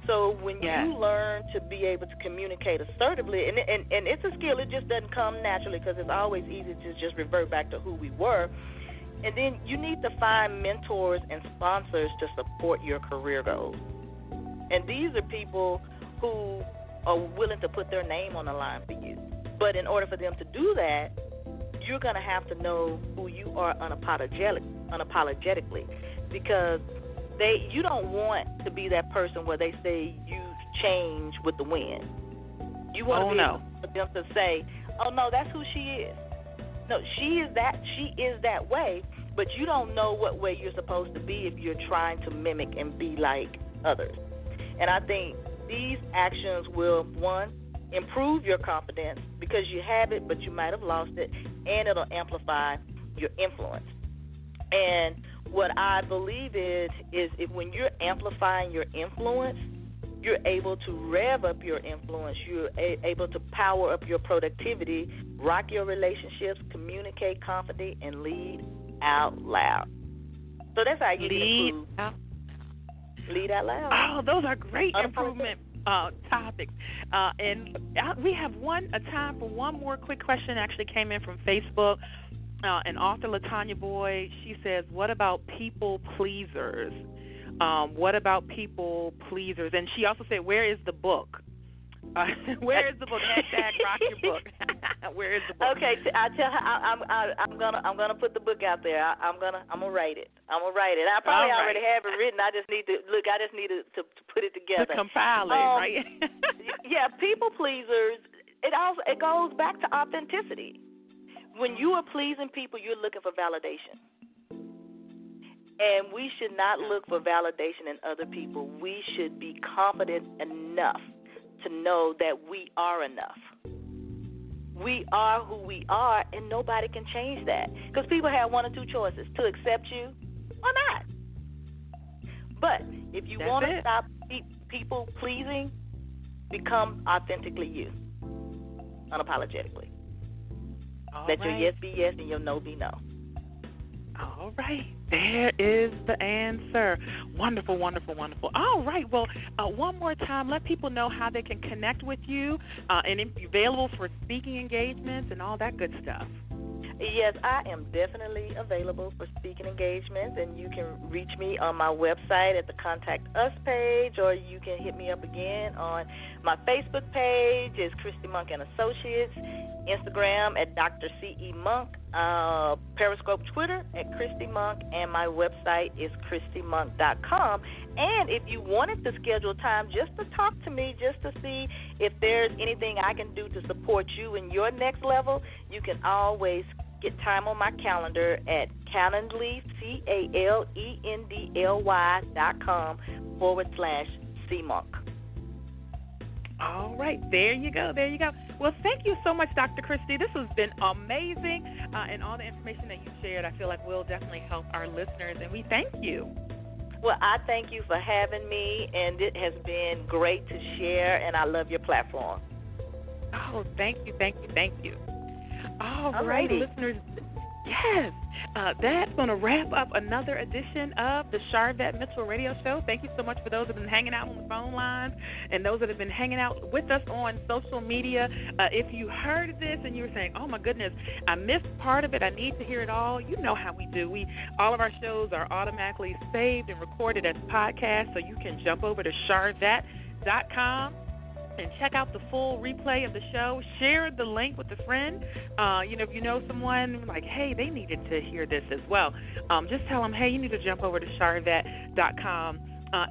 So when you learn to be able to communicate assertively, and it's a skill, it just doesn't come naturally because it's always easy to just revert back to who we were. And then you need to find mentors and sponsors to support your career goals. And these are people who are willing to put their name on the line for you. But in order for them to do that, you're going to have to know who you are unapologetically, because you don't want to be that person where they say you change with the wind. You want to be able for them to say, "Oh no, that's who she is." No, she is that way, but you don't know what way you're supposed to be if you're trying to mimic and be like others. And I think these actions will, one, improve your confidence because you have it, but you might have lost it, and it'll amplify your influence. And what I believe is if when you're amplifying your influence, you're able to rev up your influence. You're able to power up your productivity, rock your relationships, communicate confidently, and lead out loud. So that's how you can improve. Lead out loud. Oh, those are great improvement topics. And we have a time for one more quick question. Actually came in from Facebook. And author LaTanya Boyd, she says, what about people pleasers? What about people pleasers? And she also said, where is the book? Where is the book? #rock your book. Where is the book? Okay, I tell her I'm gonna put the book out there. I'm gonna write it. I probably already have it written. I just need to to put it together. To compile it, right? Yeah, people pleasers. It goes back to authenticity. When you are pleasing people, you're looking for validation. And we should not look for validation in other people. We should be confident enough to know that we are enough. We are who we are, and nobody can change that. Because people have one or two choices, to accept you or not. But if you want to stop people pleasing, become authentically you, unapologetically. Let your yes be yes and your no be no. All right. There is the answer. Wonderful, wonderful, wonderful. All right. Well, one more time, let people know how they can connect with you and available for speaking engagements and all that good stuff. Yes, I am definitely available for speaking engagements, and you can reach me on my website at the Contact Us page, or you can hit me up again on my Facebook page. It's Christi Monk and Associates, Instagram at Dr. C.E. Monk, Periscope Twitter at Christi Monk, and my website is christimonk.com. And if you wanted to schedule time just to talk to me, just to see if there's anything I can do to support you in your next level, you can always get time on my calendar at Calendly, CALENDLY.com/CMonk. All right, there you go. Well, thank you so much, Dr. Christi. This has been amazing, and all the information that you shared, I feel like will definitely help our listeners, and we thank you. Well, I thank you for having me, and it has been great to share, and I love your platform. Oh, thank you. All right, Alrighty. listeners. Yes, that's going to wrap up another edition of the Sharvette Mitchell Radio Show. Thank you so much for those that have been hanging out on the phone lines and those that have been hanging out with us on social media. If you heard this and you were saying, oh, my goodness, I missed part of it, I need to hear it all, you know how we do. All of our shows are automatically saved and recorded as podcasts, so you can jump over to Sharvette.com and check out the full replay of the show. Share the link with a friend. If you know someone like, hey, they needed to hear this as well, just tell them, hey, you need to jump over to Sharvette.com.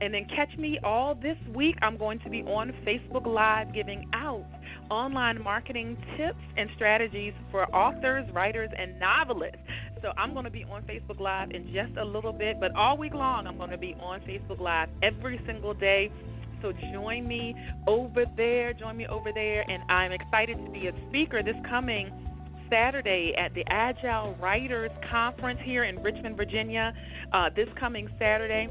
And then catch me all this week. I'm going to be on Facebook Live giving out online marketing tips and strategies for authors, writers, and novelists. So I'm going to be on Facebook Live in just a little bit, but all week long I'm going to be on Facebook Live every single day. So join me over there, and I'm excited to be a speaker this coming Saturday at the Agile Writers Conference here in Richmond, Virginia, this coming Saturday,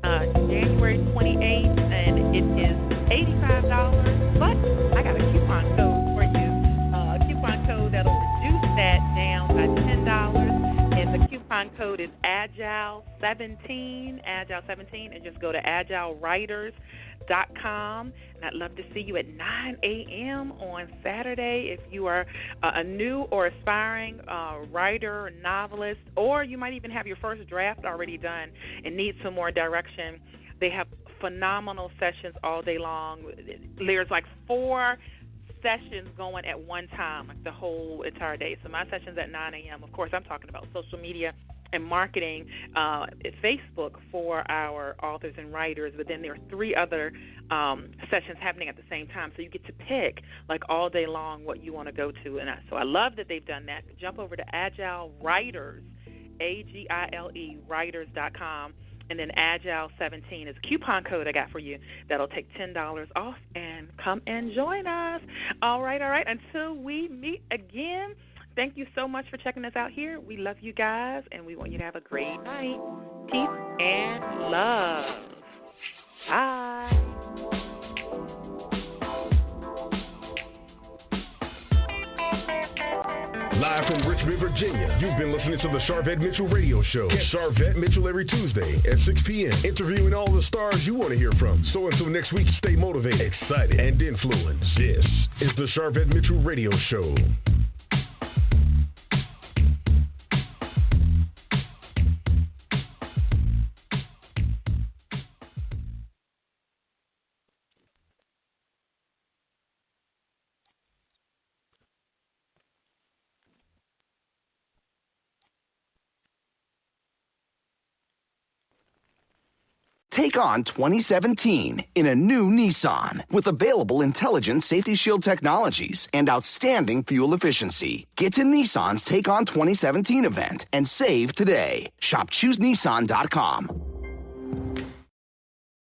January 28th, and it is $85, but I got a coupon code for you, a coupon code that'll reduce that down by $10, and the coupon code is Agile17, and just go to AgileWriters.com, and I'd love to see you at 9 a.m. on Saturday if you are a new or aspiring writer or novelist, or you might even have your first draft already done and need some more direction. They have phenomenal sessions all day long. There's like 4 sessions going at one time, like the whole entire day. So my session's at 9 a.m. Of course, I'm talking about social media and marketing at Facebook for our authors and writers, but then there are 3 other sessions happening at the same time, so you get to pick like all day long what you want to go to. And so I love that they've done that. Jump over to Agile Writers, AGILE, writers.com, and then Agile17 is a coupon code I got for you that'll take $10 off, and come and join us. All right. Until we meet again, thank you so much for checking us out here. We love you guys, and we want you to have a great night. Peace and love. Bye. Live from Richmond, Virginia, you've been listening to the Sharvette Mitchell Radio Show. Catch Sharvette Mitchell every Tuesday at 6 p.m., interviewing all the stars you want to hear from. So until next week, stay motivated, excited, and influenced. This is the Sharvette Mitchell Radio Show. Take on 2017 in a new Nissan with available intelligent safety shield technologies and outstanding fuel efficiency. Get to Nissan's Take on 2017 event and save today. Shop ChooseNissan.com.